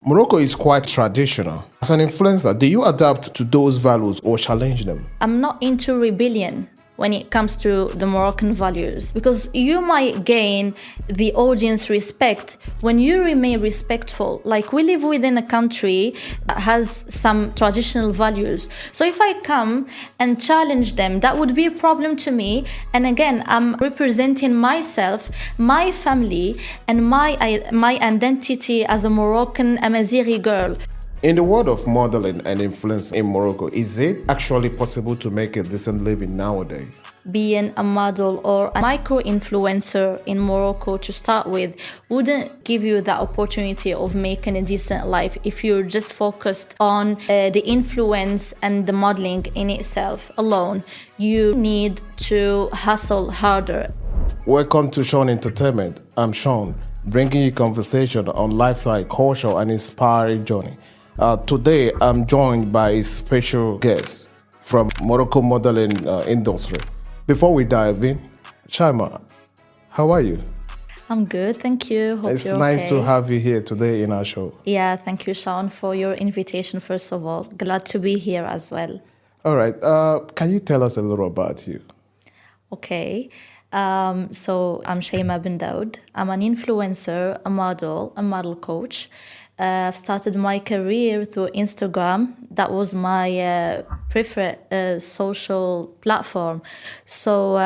Morocco is quite traditional. As an influencer, do you adapt to those values or challenge them? I'm not into rebellion when it comes to the Moroccan values, because you might gain the audience respect when you remain respectful. Like, we live within a country that has some traditional values. So if I come and challenge them, that would be a problem to me. And again, I'm representing myself, my family, and my identity as a Moroccan Amazighi girl. In the world of modeling and influence in Morocco, is it actually possible to make a decent living nowadays? Being a model or a micro-influencer in Morocco to start with wouldn't give you the opportunity of making a decent life if you're just focused on the influence and the modeling in itself alone. You need to hustle harder. Welcome to Sean Entertainment. I'm Sean, bringing you conversation on lifestyle, culture, and inspiring journey. Today, I'm joined by a special guest from Morocco modeling industry. Before we dive in, CHAIMA, how are you? I'm good, thank you. Hope it's you're nice okay. to have you here today in our show. Yeah, thank you, Sean, for your invitation, first of all. Glad to be here as well. All right, can you tell us a little about you? Okay, so I'm CHAIMA BENDAOud. I'm an influencer, a model coach. I've started my career through Instagram. That was my preferred social platform. So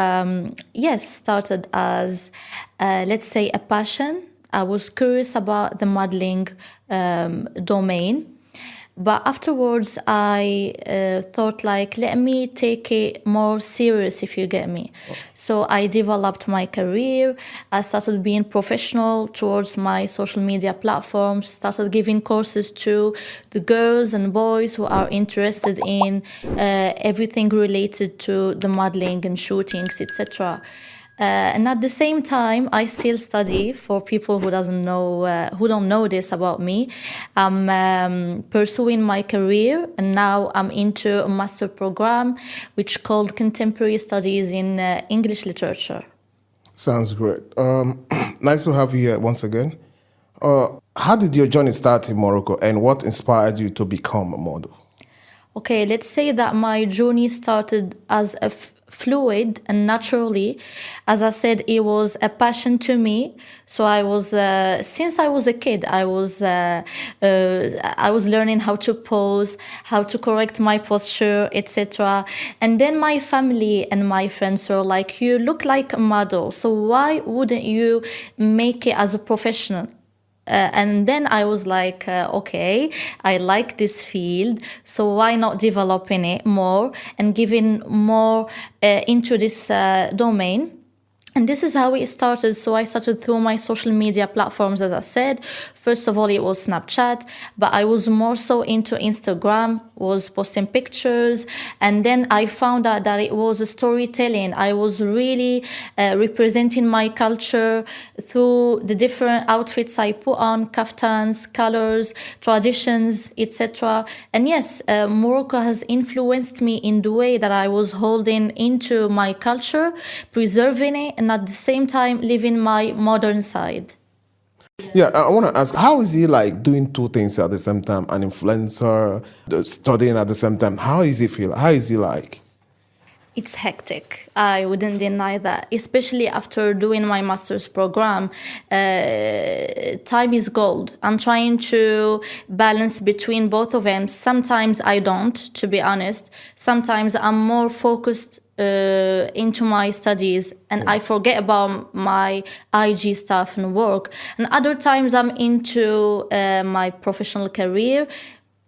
yes, started as, let's say, a passion. I was curious about the modeling domain. But afterwards, I thought, like, let me take it more serious, if you get me. So I developed my career. I started being professional towards my social media platforms, started giving courses to the girls and boys who are interested in everything related to the modeling and shootings, etc. And at the same time, I still study. For people who don't know this about me, I'm pursuing my career, and now I'm into a master program which called Contemporary Studies in English Literature. Sounds great. Nice to have you here once again. How did your journey start in Morocco, and what inspired you to become a model? Okay, let's say that my journey started as a fluid and naturally. As I said, it was a passion to me. So I was, since I was a kid, I was learning how to pose, how to correct my posture, etc. And then my family and my friends were like, "You look like a model, so why wouldn't you make it as a professional?" And then I was like, okay, I like this field, so why not developing it more and giving more into this domain? And this is how it started. So I started through my social media platforms, as I said. First of all, it was Snapchat, but I was more so into Instagram, was posting pictures. And then I found out that it was storytelling. I was really representing my culture through the different outfits I put on, kaftans, colors, traditions, etc. And yes, Morocco has influenced me in the way that I was holding into my culture, preserving it, and at the same time living my modern side. Yeah, I want to ask, how is he like doing two things at the same time? An influencer, studying at the same time. How is he feel? How is he like? It's hectic. I wouldn't deny that, especially after doing my master's program. Time is gold. I'm trying to balance between both of them. Sometimes I don't, to be honest. Sometimes I'm more focused into my studies and I forget about my IG stuff and work. And other times I'm into my professional career.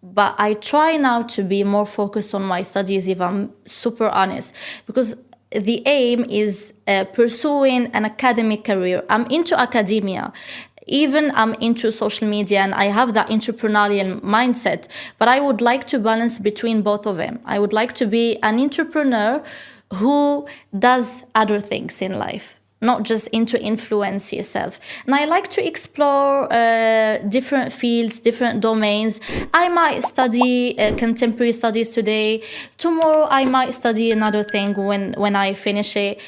But I try now to be more focused on my studies, if I'm super honest, because the aim is pursuing an academic career. I'm into academia. Even I'm into social media and I have that entrepreneurial mindset, but I would like to balance between both of them. I would like to be an entrepreneur who does other things in life, not just into influence yourself. And I like to explore different fields, different domains. I might study contemporary studies today. Tomorrow I might study another thing when I finish it.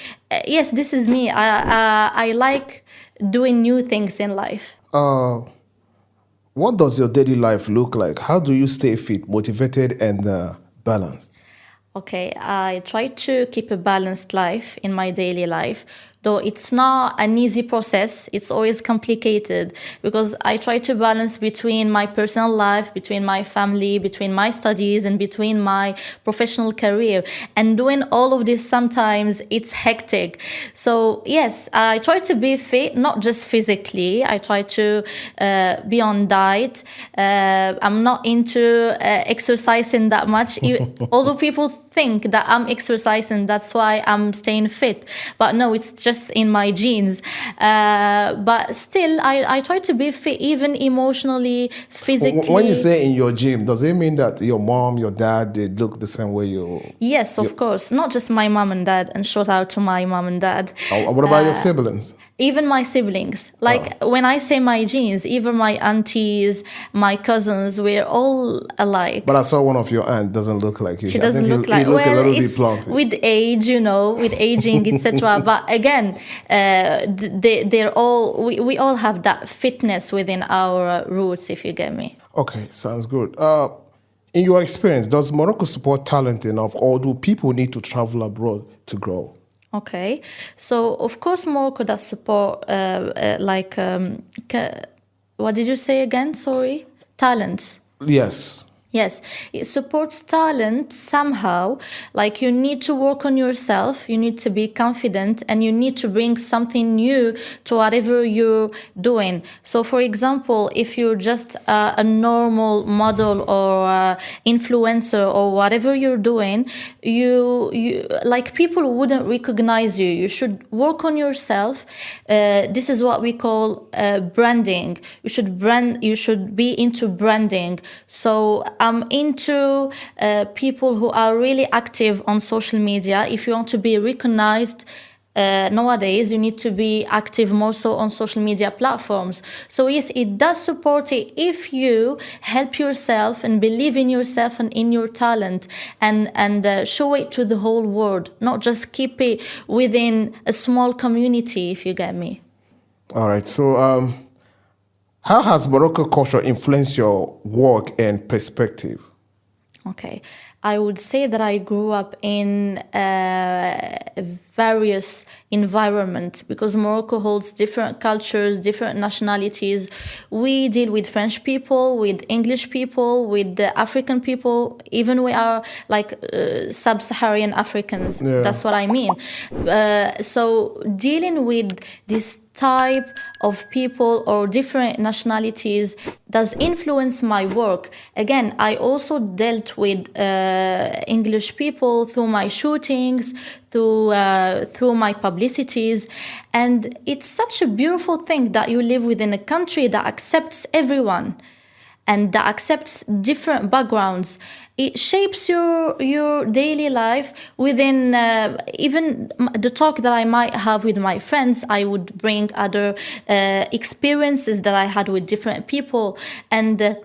Yes, this is me. I like doing new things in life. What does your daily life look like? How do you stay fit, motivated, and balanced? Okay, I try to keep a balanced life in my daily life, though it's not an easy process. It's always complicated because I try to balance between my personal life, between my family, between my studies, and between my professional career. And doing all of this sometimes it's hectic. So yes, I try to be fit, not just physically. I try to be on diet. I'm not into exercising that much, although people think that I'm exercising, that's why I'm staying fit. But no, it's just in my genes. But still, I try to be fit, even emotionally, physically. When you say in your gym, does it mean that your mom, your dad, they look the same way you? Yes, of course. Not just my mom and dad, and shout out to my mom and dad. What about your siblings? Even my siblings. Like when I say my genes, even my aunties, my cousins, we're all alike. But I saw one of your aunt doesn't look like you. She doesn't look like, look a little bit it's plump. with age, with aging, etc. But again, they're all, we all have that fitness within our roots, if you get me. Okay, sounds good. In your experience, does Morocco support talent enough, or do people need to travel abroad to grow? Okay, so of course Morocco does support, what did you say again? Sorry, talents. Yes. Yes, it supports talent somehow. Like you need to work on yourself, you need to be confident, and you need to bring something new to whatever you're doing. So, for example, if you're just a normal model or influencer or whatever you're doing, you like people wouldn't recognize you. You should work on yourself. This is what we call branding. You should be into branding. So I'm into people who are really active on social media. If you want to be recognized nowadays, you need to be active more so on social media platforms. So yes, it does support it if you help yourself and believe in yourself and in your talent and show it to the whole world, not just keep it within a small community, if you get me. All right. So how has Moroccan culture influenced your work and perspective? Okay, I would say that I grew up in various environments because Morocco holds different cultures, different nationalities. We deal with French people, with English people, with the African people. Even we are like sub-Saharan Africans. Yeah. That's what I mean. So dealing with this type of people or different nationalities does influence my work. Again, I also dealt with English people through my shootings, through my publicities, and it's such a beautiful thing that you live within a country that accepts everyone and that accepts different backgrounds. It shapes your daily life within even the talk that I might have with my friends. I would bring other experiences that I had with different people, and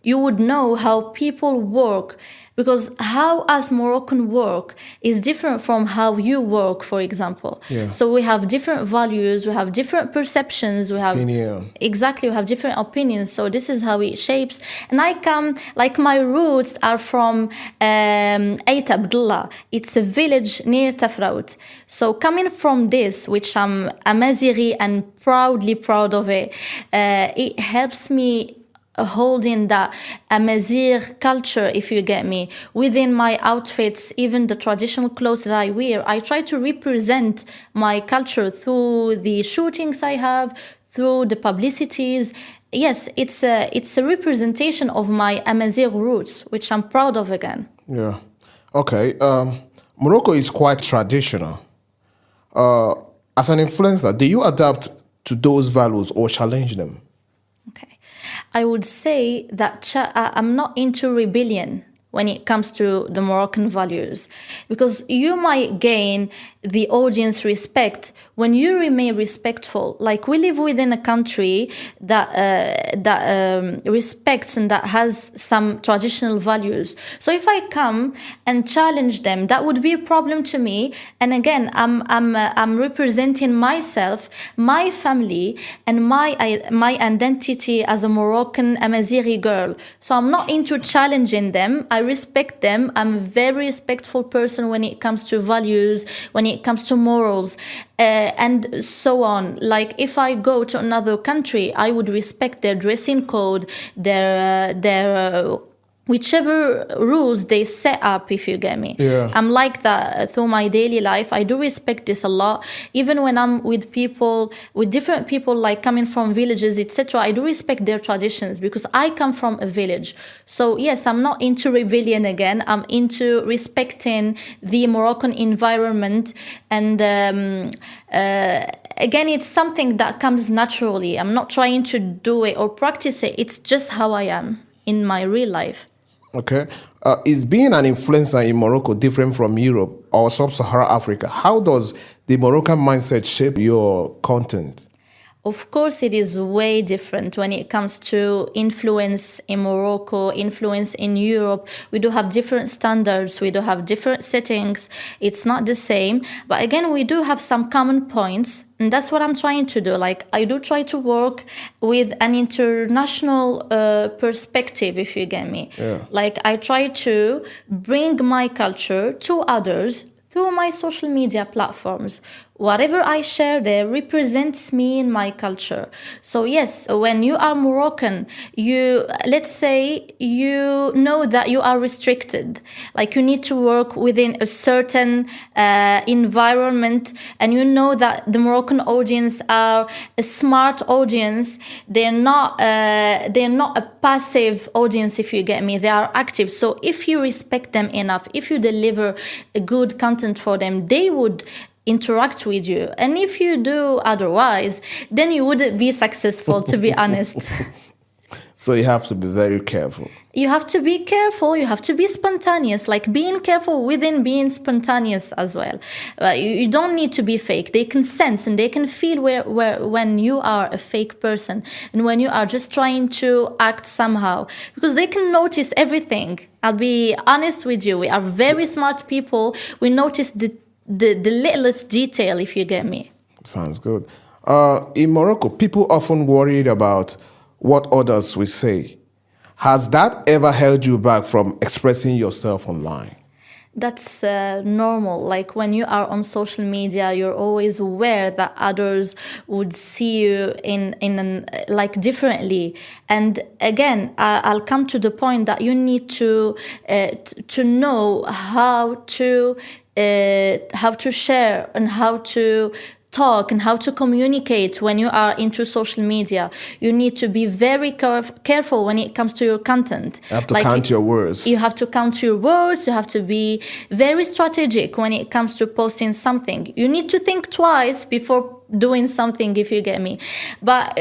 you would know how people work, because how us Moroccan work is different from how you work, for example. Yeah. So we have different values, we have different perceptions, we have exactly, we have different opinions. So this is how it shapes. And I come, like my roots are from Ait Abdullah. It's a village near Tafraout. So coming from this, which I'm Amazighi and proudly proud of it, it helps me holding that Amazigh culture, if you get me, within my outfits, even the traditional clothes that I wear. I try to represent my culture through the shootings I have, through the publicities. Yes, it's a representation of my Amazigh roots, which I'm proud of again. Yeah. Okay. Morocco is quite traditional. As an influencer, do you adapt to those values or challenge them? Okay. I would say that I'm not into rebellion. when it comes to the Moroccan values, because you might gain the audience respect when you remain respectful. Like, we live within a country that respects and that has some traditional values. So if I come and challenge them, that would be a problem to me. And again, I'm representing myself, my family, and my identity as a Moroccan Amazighi girl. So I'm not into challenging them. I respect them. I'm a very respectful person when it comes to values, when it comes to morals, and so on. Like, if I go to another country, I would respect their dressing code, their whichever rules they set up, if you get me. Yeah. I'm like that through my daily life. I do respect this a lot. Even when I'm with people, with different people, like coming from villages, etc., I do respect their traditions because I come from a village. So yes, I'm not into rebellion again. I'm into respecting the Moroccan environment. And again, it's something that comes naturally. I'm not trying to do it or practice it. It's just how I am in my real life. Okay. Is being an influencer in Morocco different from Europe or Sub-Saharan Africa? How does the Moroccan mindset shape your content? Of course, it is way different when it comes to influence in Morocco, influence in Europe. We do have different standards. We do have different settings. It's not the same. But again, we do have some common points. And that's what I'm trying to do. Like, I do try to work with an international perspective, if you get me. Yeah. Like, I try to bring my culture to others through my social media platforms. Whatever I share there represents me and my culture. So yes, when you are Moroccan, let's say you know that you are restricted. Like, you need to work within a certain environment, and you know that the Moroccan audience are a smart audience. They're not a passive audience, if you get me. They are active. So if you respect them enough, if you deliver a good content for them, they would interact with you. And if you do otherwise, then you wouldn't be successful, to be honest. So you have to be very careful. You have to be careful. You have to be spontaneous, like being careful within being spontaneous as well. You don't need to be fake. They can sense and they can feel when you are a fake person and when you are just trying to act somehow, because they can notice everything. I'll be honest with you. We are very smart people. We notice the littlest detail, if you get me. Sounds good. In Morocco, people often worried about what others will say. Has that ever held you back from expressing yourself online? That's normal. Like, when you are on social media, you're always aware that others would see you like differently. And again, I'll come to the point that you need to know how to share and how to talk and how to communicate when you are into social media. You need to be very careful when it comes to your content. You have to count your words. You have to count your words. You have to be very strategic when it comes to posting something. You need to think twice before doing something, if you get me. But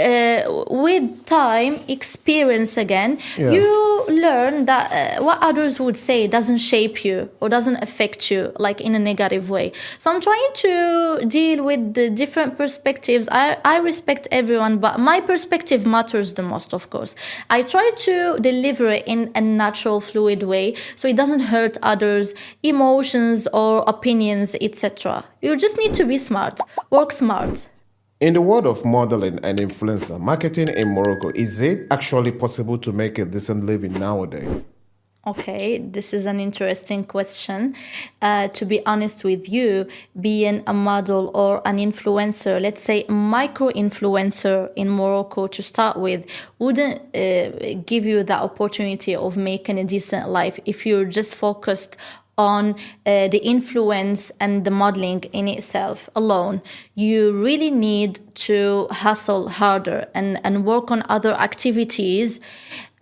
with time, experience again, you learn that what others would say doesn't shape you or doesn't affect you like in a negative way. So I'm trying to deal with the different perspectives. I respect everyone, but my perspective matters the most, of course. I try to deliver it in a natural, fluid way so it doesn't hurt others' emotions or opinions, etc. You just need to be smart, work smart. In the world of modeling and influencer marketing in Morocco, is it actually possible to make a decent living nowadays? Okay, this is an interesting question. To be honest with you, being a model or an influencer, let's say micro-influencer in Morocco to start with, wouldn't give you the opportunity of making a decent life if you're just focused on the influence and the modeling in itself alone. You really need to hustle harder and work on other activities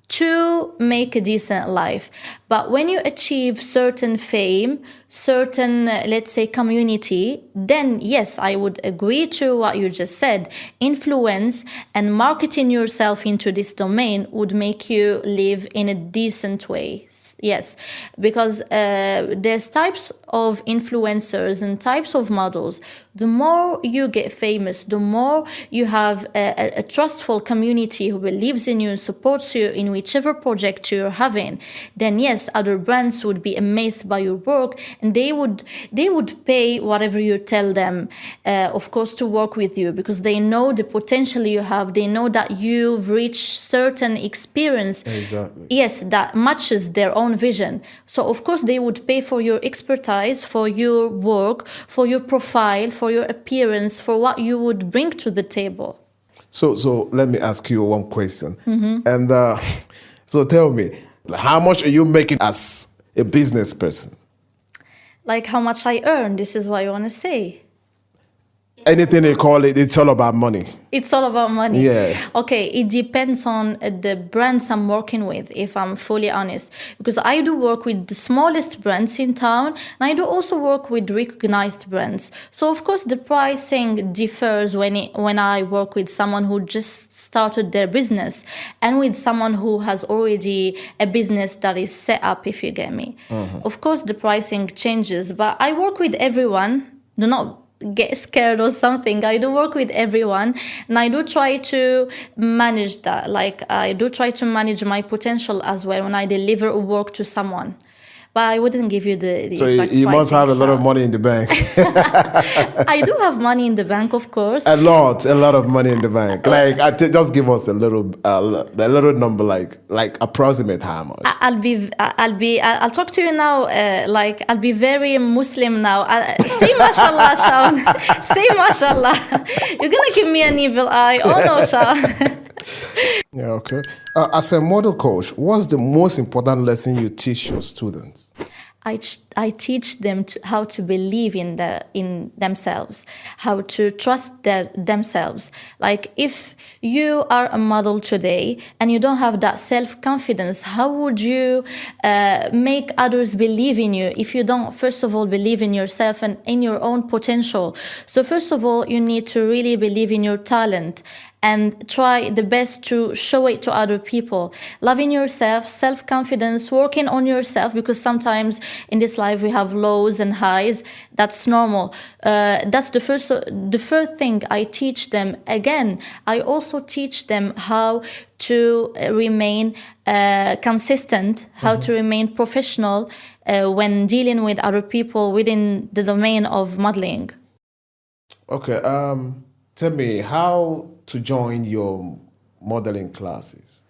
to make a decent life. But when you achieve certain fame, certain, let's say, community, then yes, I would agree to what you just said. Influence and marketing yourself into this domain would make you live in a decent way. Yes, because there's types of influencers and types of models. The more you get famous, the more you have a trustful community who believes in you and supports you in whichever project you're having, then yes, other brands would be amazed by your work, and they would pay whatever you tell them, of course, to work with you, because they know the potential you have. They know that you've reached certain experience. Exactly. Yes, that matches their own vision. So of course they would pay for your expertise, for your work, for your profile, for your appearance, for what you would bring to the table. So let me ask you one question. And so tell me, how much are you making as a business person? Like how much I earn, this is what I want to say. Anything they call it, it's all about money. It's all about money. Yeah. Okay, it depends on the brands I'm working with, if I'm fully honest. Because I do work with the smallest brands in town, and I do also work with recognized brands. So of course the pricing differs when I work with someone who just started their business and with someone who has already a business that is set up, if you get me. Of course the pricing changes, but I work with everyone. Do not get scared or something. I do work with everyone, and I do try to manage that. Like I do try to manage my potential as well when I deliver a work to someone. But I wouldn't give you the So exact you must pricing, have a lot of Shah. money in the bank. I do have money in the bank, of course. a lot of money in the bank. Like, just give us a little number, like approximate how much. I'll talk to you now. Like I'll be very Muslim now. Say mashallah, Shaun. Say mashallah. You're gonna give me an evil eye. Oh no, Shaun. Yeah, okay. As a model coach, what's the most important lesson you teach your students? I teach them how to believe in themselves, how to trust themselves. Like if you are a model today and you don't have that self-confidence, how would you make others believe in you if you don't, first of all, believe in yourself and in your own potential? So first of all, you need to really believe in your talent and try the best to show it to other people. Loving yourself, self-confidence, working on yourself, because sometimes in this life we have lows and highs. That's normal. That's the first thing I teach them. Again, I also teach them how to remain consistent, how to remain professional when dealing with other people within the domain of modeling. Okay, tell me how to join your modeling classes.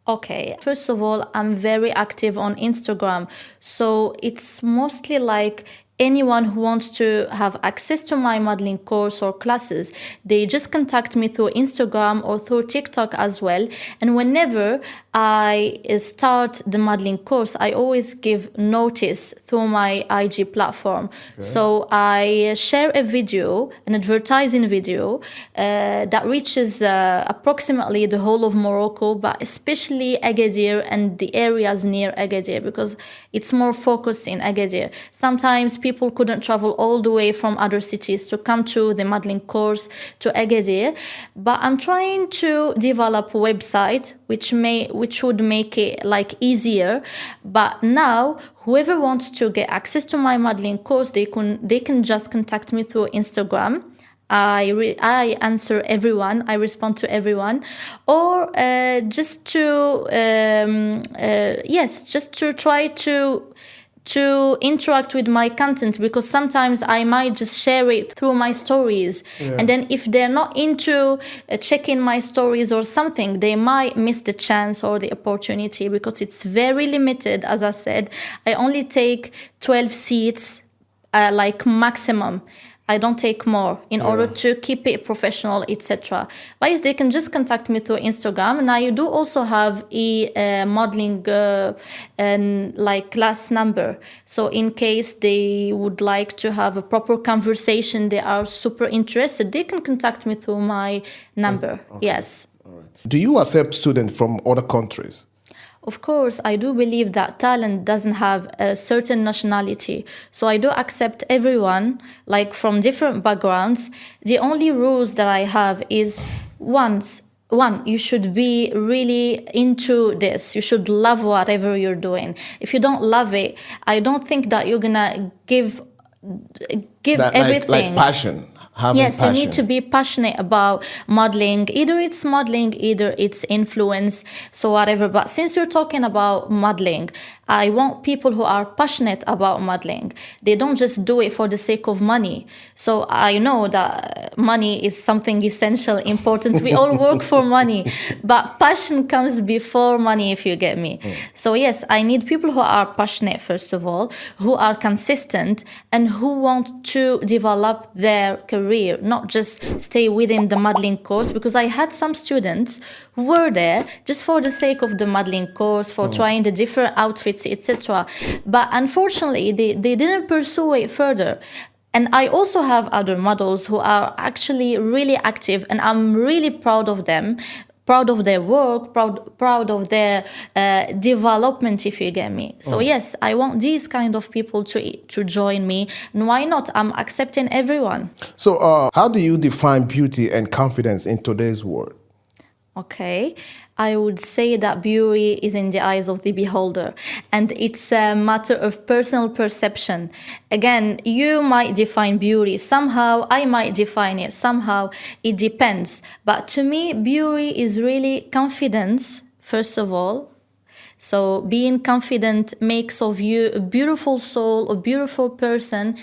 Okay, first of all, I'm very active on Instagram. So it's mostly like anyone who wants to have access to my modeling course or classes, they just contact me through Instagram or through TikTok as well. And whenever I start the modeling course, I always give notice through my IG platform. Okay. So I share a video, an advertising video that reaches approximately the whole of Morocco, but especially Agadir and the areas near Agadir, because it's more focused in Agadir. Sometimes people couldn't travel all the way from other cities to come to the modeling course to Agadir, but I'm trying to develop a website which would make it like easier. But now whoever wants to get access to my modeling course, they can just contact me through Instagram. I answer everyone. I respond to everyone, or just to try to interact with my content, because sometimes I might just share it through my stories. Yeah. And then if they're not into checking my stories or something, they might miss the chance or the opportunity, because it's very limited. As I said, I only take 12 seats, like maximum. I don't take more in order to keep it professional, etc. But yes, they can just contact me through Instagram. And I do also have a modeling like class number. So in case they would like to have a proper conversation, they are super interested, they can contact me through my number. Okay. Yes. All right. Do you accept students from other countries? Of course, I do believe that talent doesn't have a certain nationality. So I do accept everyone, like from different backgrounds. The only rules that I have is one, you should be really into this. You should love whatever you're doing. If you don't love it, I don't think that you're gonna give That everything. like passion. Having Yes, you need to passion. be passionate about modeling. Either it's modeling, either it's influence, so whatever. But since you're talking about modeling, I want people who are passionate about modeling. They don't just do it for the sake of money. So I know that money is something essential, important. We all work for money, but passion comes before money, if you get me. So yes, I need people who are passionate, first of all, who are consistent, and who want to develop their career, not just stay within the modeling course. Because I had some students who were there just for the sake of the modeling course, for trying the different outfits, etc. But unfortunately, they didn't pursue it further. And I also have other models who are actually really active, and I'm really proud of them, proud of their work, proud of their development, if you get me. So yes, I want these kind of people to join me. And why not? I'm accepting everyone. So, how do you define beauty and confidence in today's world? Okay, I would say that beauty is in the eyes of the beholder, and it's a matter of personal perception. Again, you might define beauty somehow, I might define it somehow, it depends. But to me, beauty is really confidence, first of all. So being confident makes of you a beautiful soul, a beautiful person.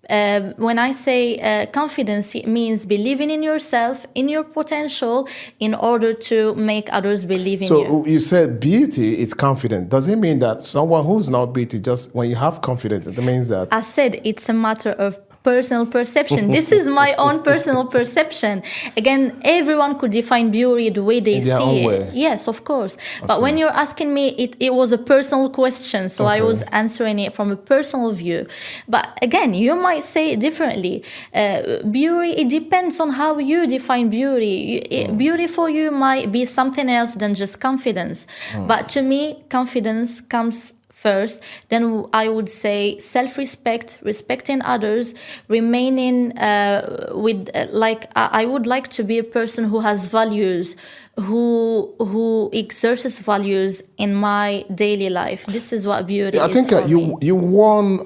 When I say confidence, it means believing in yourself, in your potential, in order to make others believe in you. So you said beauty is confident. Does it mean that someone who's not beauty, just when you have confidence, it means that? I said it's a matter of personal perception. This is my own personal perception. Again, everyone could define beauty the way they In their see own it. way. Yes, of course. But when you're asking me, it was a personal question, so I was answering it from a personal view. But again, you might say it differently. Beauty, it depends on how you define beauty. Beauty for you might be something else than just confidence. But to me, confidence comes first. Then I would say self-respect, respecting others, remaining with I would like to be a person who has values, who exerts values in my daily life. This is what beauty I is think for me. you won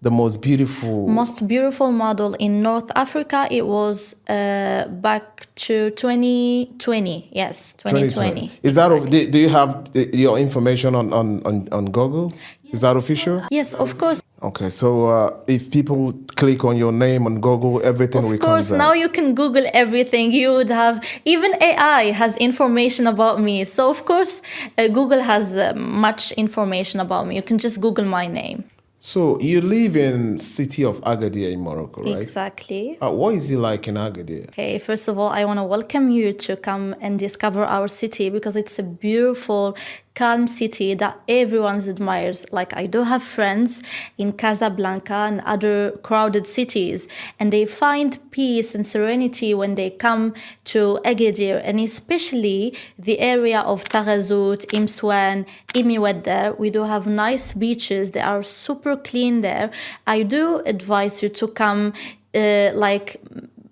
the most beautiful Model in North Africa. It was back to 2020. Yes, 2020. Is that do you have your information on Google? Is that official? Yes, of course. Okay, so if people click on your name on Google, everything will Of come course, there. now you can Google everything. You would have, even AI has information about me. So of course, Google has much information about me. You can just Google my name. So you live in city of Agadir in Morocco, right? Exactly. What is it like in Agadir? Okay, first of all, I want to welcome you to come and discover our city, because it's a beautiful, calm city that everyone admires. Like, I do have friends in Casablanca and other crowded cities, and they find peace and serenity when they come to Agadir, and especially the area of Taghazout, Imswan, Imiwedder. We do have nice beaches. They are super clean there. I do advise you to come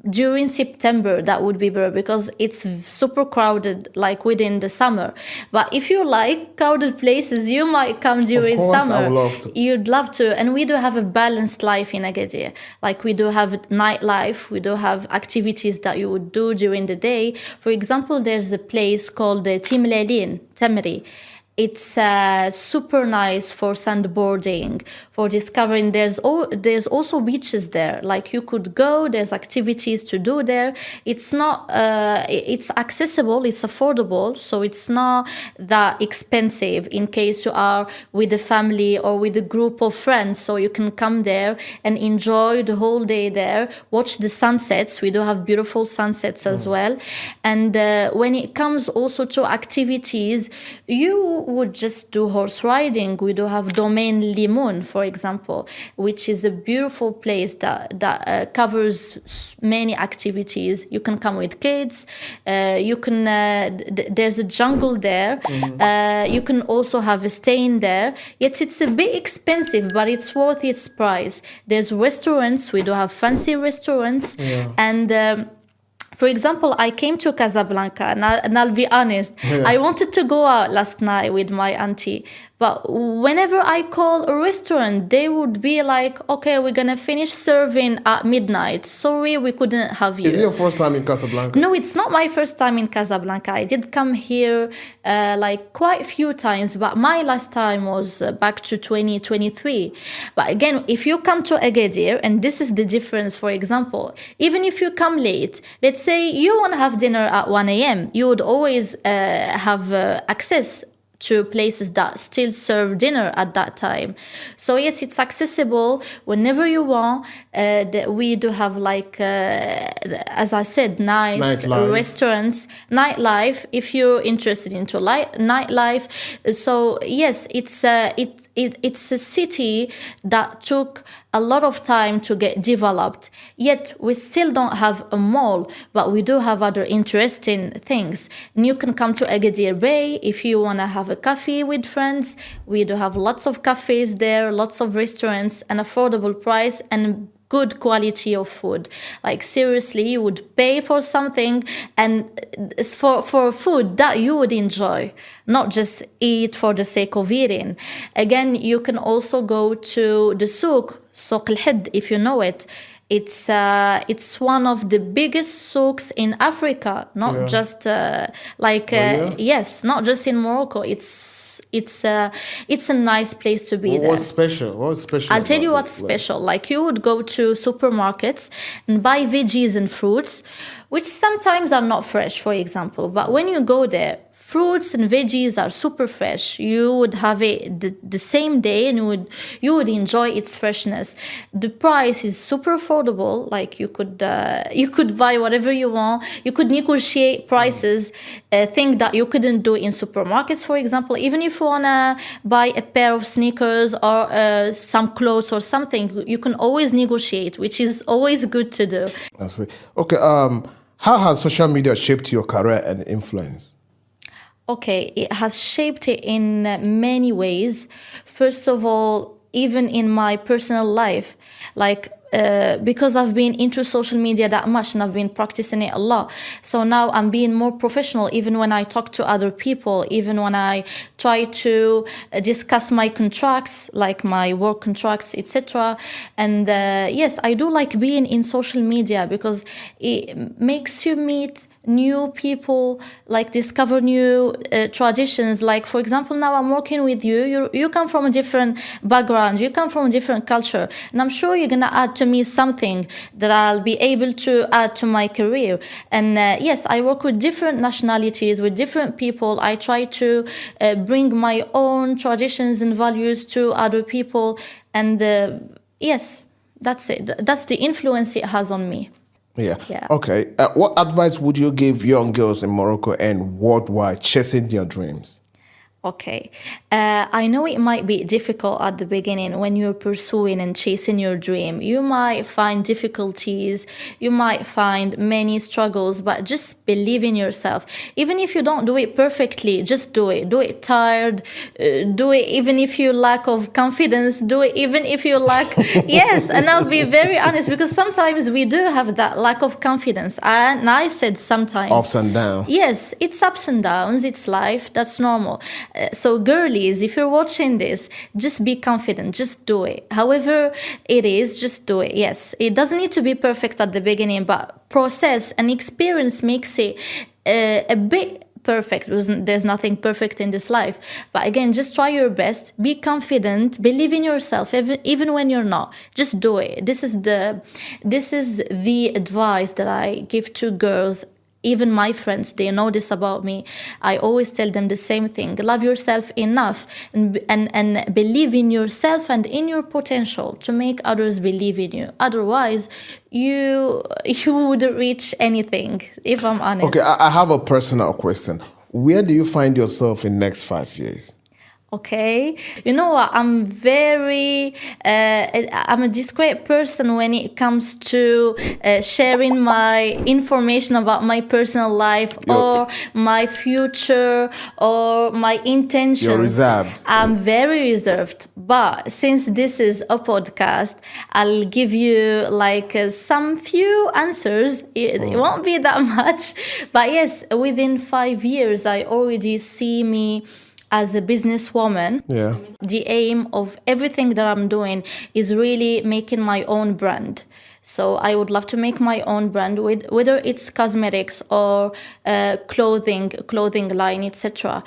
during September. That would be better, because it's super crowded, like within the summer. But if you like crowded places, you might come during Of course, summer. I would love to. You'd love to. And we do have a balanced life in Agadir. Like, we do have nightlife, we do have activities that you would do during the day. For example, there's a place called the Timlalin, Tamri. It's super nice for sandboarding, for discovering. There's also beaches there. Like, you could go. There's activities to do there. It's not. It's accessible. It's affordable. So it's not that expensive. In case you are with a family or with a group of friends, so you can come there and enjoy the whole day there. Watch the sunsets. We do have beautiful sunsets as well. And when it comes also to activities, you would just do horse riding, we do have Domaine Limoun, for example, which is a beautiful place that covers many activities. You can come with kids. You can. There's a jungle there. You can also have a stay in there. Yet it's a bit expensive, but it's worth its price. There's restaurants. We do have fancy restaurants, and. For example, I came to Casablanca, and I'll be honest, I wanted to go out last night with my auntie, but whenever I call a restaurant, they would be like, okay, we're going to finish serving at midnight. Sorry, we couldn't have you. Is it your first time in Casablanca? No, it's not my first time in Casablanca. I did come here like quite a few times, but my last time was back to 2023. But again, if you come to Agadir, and this is the difference, for example, even if you come late, let's say you want to have dinner at 1 a.m., you would always have access to places that still serve dinner at that time. So yes, it's accessible whenever you want. We do have like, as I said, nice restaurants, nightlife, if you're interested into nightlife. So yes, it's a city that took a lot of time to get developed, yet we still don't have a mall, but we do have other interesting things. And you can come to Agadir Bay if you want to have a coffee with friends. We do have lots of cafes there, lots of restaurants, an affordable price, and good quality of food. Like seriously, you would pay for something, and for food that you would enjoy, not just eat for the sake of eating. Again, you can also go to the souk al-Hidd, if you know it. It's one of the biggest souks in Africa, not just yes, not just in Morocco. It's a nice place to be there. What's special? What's special? I'll tell you what's special. Like you would go to supermarkets and buy veggies and fruits, which sometimes are not fresh, for example. But when you go there, fruits and veggies are super fresh. You would have it the same day, and you would enjoy its freshness. The price is super affordable. Like you could buy whatever you want. You could negotiate prices, thing that you couldn't do in supermarkets, for example. Even if you wanna buy a pair of sneakers or some clothes or something, you can always negotiate, which is always good to do. I see. Okay. How has social media shaped your career and influence? Okay, it has shaped it in many ways. First of all, even in my personal life, like because I've been into social media that much and I've been practicing it a lot. So now I'm being more professional, even when I talk to other people, even when I try to discuss my contracts, like my work contracts, etc. And yes, I do like being in social media because it makes you meet new people, like discover new traditions. Like for example, now I'm working with you. You come from a different background, you come from a different culture, and I'm sure you're gonna add to me something that I'll be able to add to my career. And yes, I work with different nationalities, with different people. I try to bring my own traditions and values to other people. And yes, that's it. That's the influence it has on me. Yeah. Okay. What advice would you give young girls in Morocco and worldwide chasing their dreams? Okay. I know it might be difficult at the beginning when you're pursuing and chasing your dream. You might find difficulties, you might find many struggles, but just believe in yourself. Even if you don't do it perfectly, just do it. Do it tired, do it even if you lack of confidence, do it even if you lack... Yes, and I'll be very honest, because sometimes we do have that lack of confidence. And I said sometimes... Ups and downs. Yes, it's ups and downs, it's life, that's normal. So girlies, if you're watching this, just be confident, just do it. However it is, just do it. Yes, it doesn't need to be perfect at the beginning, but process and experience makes it a bit perfect. There's nothing perfect in this life. But again, just try your best, be confident, believe in yourself, even when you're not. Just do it. This is the advice that I give to girls. Even my friends, they know this about me. I always tell them the same thing. Love yourself enough and believe in yourself and in your potential to make others believe in you. Otherwise, you wouldn't reach anything, if I'm honest. Okay, I have a personal question. Where do you find yourself in the next 5 years? Okay, you know what? I'm a discreet person when it comes to sharing my information about my personal life or my future or my intentions. You're reserved. I'm very reserved. But since this is a podcast, I'll give you like some few answers. It won't be that much, but yes, within 5 years, I already see me as a businesswoman. Yeah. The aim of everything that I'm doing is really making my own brand. So I would love to make my own brand, whether it's cosmetics or clothing line, etc.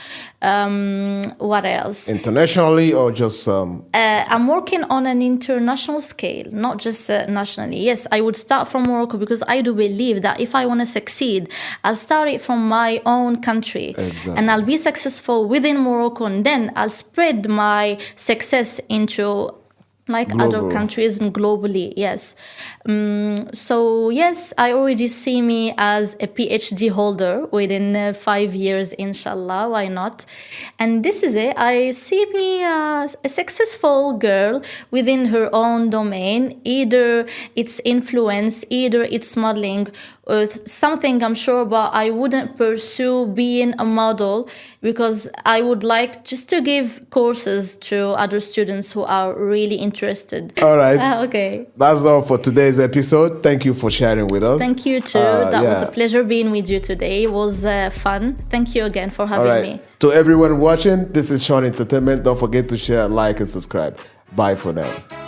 What else? Internationally or just I'm working on an international scale, not just nationally. Yes, I would start from Morocco because I do believe that if I want to succeed, I'll start it from my own country. Exactly. And I'll be successful within Morocco, and then I'll spread my success into like other countries and globally. Yes. So yes, I already see me as a PhD holder within 5 years, inshallah. Why not? And this is it. I see me as a successful girl within her own domain. Either it's influence, either it's modeling, or something I'm sure about. I wouldn't pursue being a model because I would like just to give courses to other students who are really interested. All right. Okay. That's all for today's episode. Thank you for sharing with us. Thank you too. That was a pleasure being with you today. It was fun. Thank you again for having me. To everyone watching, this is Sean Entertainment. Don't forget to share, like, and subscribe. Bye for now.